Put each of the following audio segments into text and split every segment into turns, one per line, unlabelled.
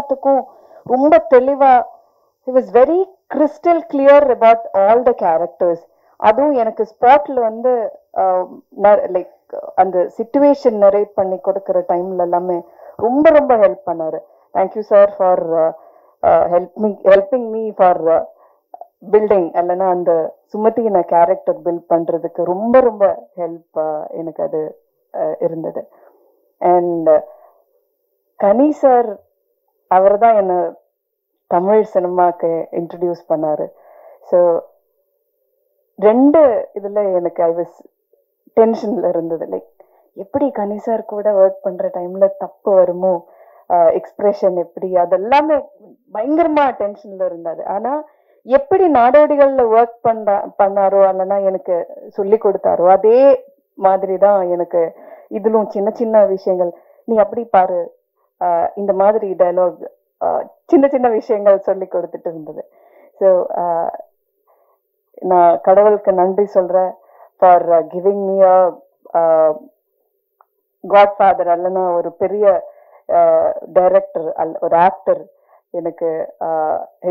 எல்லாத்துக்கும் ரொம்ப தெளிவா he was very crystal clear about all the characters. அதுவும் எனக்கு ஸ்பாட்ல வந்து லைக் அந்த சிச்சுவேஷன் நரேட் பண்ணி கொடுக்கிற டைம்ல எல்லாமே ரொம்ப ரொம்ப ஹெல்ப் பண்ணாரு. Thank you sir for helping me for building. இல்லைன்னா அந்த சுமதியின கேரக்டர் பில்ட் பண்றதுக்கு ரொம்ப ரொம்ப ஹெல்ப் எனக்கு அது இருந்தது. அண்ட் கனி சார் அவர் தான் என்ன தமிழ் சினிமாக்கு இன்ட்ரடியூஸ் பண்ணாரு. ஸோ ரெண்டு இதுல எனக்கு ஐ வாஸ் டென்ஷன்ல இருந்தது. லைக் எப்படி கனி சார் கூட ஒர்க் பண்ற டைம்ல தப்பு வருமோ, எக்ஸ்பிரஷன் எப்படி, அதெல்லாமே பயங்கரமா டென்ஷன்ல இருந்தாரு. ஆனா எப்படி நாடோடிகள்ல ஒர்க் பண்ணாரோ இல்லைன்னா எனக்கு சொல்லி கொடுத்தாரோ அதே மாதிரிதான் எனக்கு இதுலும் சின்ன சின்ன விஷயங்கள், நீ அப்படி பாரு, இந்த மாதிரி டயலாக், சின்ன சின்ன விஷயங்கள் சொல்லி கொடுத்துட்டு இருந்தது. ஸோ நான் கடவுளுக்கு நன்றி சொல்றேன் for giving me a godfather. அல்லனா ஒரு பெரிய டைரக்டர், ஒரு ஆக்டர் எனக்கு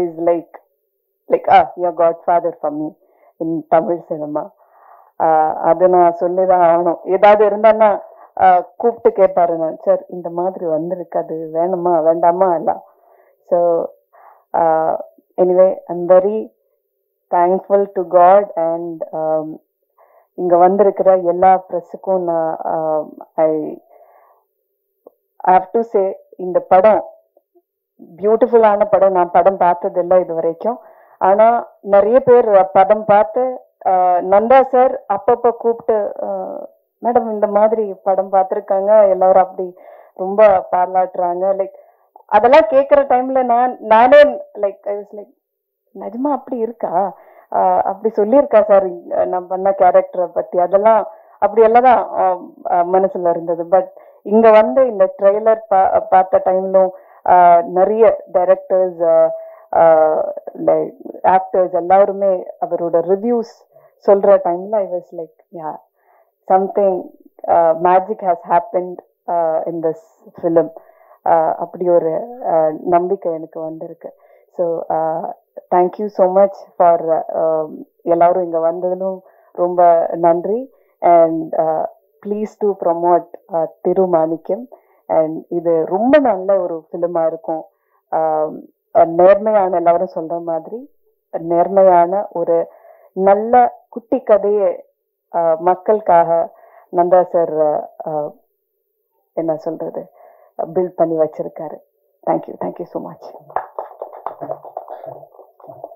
is like your godfather for me in Tamil cinema. அதை நான் சொல்லிதான் ஆகணும். ஏதாவது இருந்தான்னா கூப்பிட்டு கேட்பாரு, நான் சார் இந்த மாதிரி வந்திருக்கு, அது வேணுமா வேண்டாமா எல்லாம். So anyway I'm very thankful to God. And இங்க வந்திருக்கிற எல்லா ப்ரெஸ்ஸுக்கும் நான் ஐ ஹாவ் டு சே, இந்த படம் பியூட்டிஃபுல்லான படம். நான் படம் பார்த்ததில்லை இது வரைக்கும். ஆனா நிறைய பேர் படம் பார்த்து நந்தா சார் அப்பப்ப கூப்பிட்டு, மேடம் இந்த மாதிரி படம் பார்த்துருக்காங்க, எல்லாரும் அப்படி ரொம்ப பாராட்டுறாங்க. லைக் அதெல்லாம் கேட்குற டைம்ல நானே லைக் ஐ வாஸ் லைக், நிஜமா அப்படி இருக்கா, அப்படி சொல்லியிருக்கா சார் நான் பண்ண கேரக்டரை பத்தி, அதெல்லாம் அப்படி எல்லாம் தான் மனசுல இருந்தது. பட் இங்க வந்து இந்த ட்ரெய்லர் பார்த்த டைம்லும் நிறைய டைரக்டர்ஸ், லைக் ஆக்டர்ஸ் எல்லாருமே அவரோட ரிவ்யூஸ் சொல்ற டைம்ல I was like, yeah something magic has happened in this film. அப்படி ஒரு நம்பிக்கை எனக்கு வந்திருக்கு. So thank you so much for எல்லாரும் இங்க வந்ததிலும் ரொம்ப நன்றி. And please to promote Thirumanickam. And இது ரொம்ப நல்ல ஒரு ஃபிலிமா இருக்கும். நேர்மையான, எல்லாரும் சொல்ற மாதிரி நேர்மையான ஒரு நல்ல குட்டி கதையை மக்களுக்காக நந்தா சார் என்ன சொல்றது பில்ட் பண்ணி வச்சிருக்காரு. Thank you so much.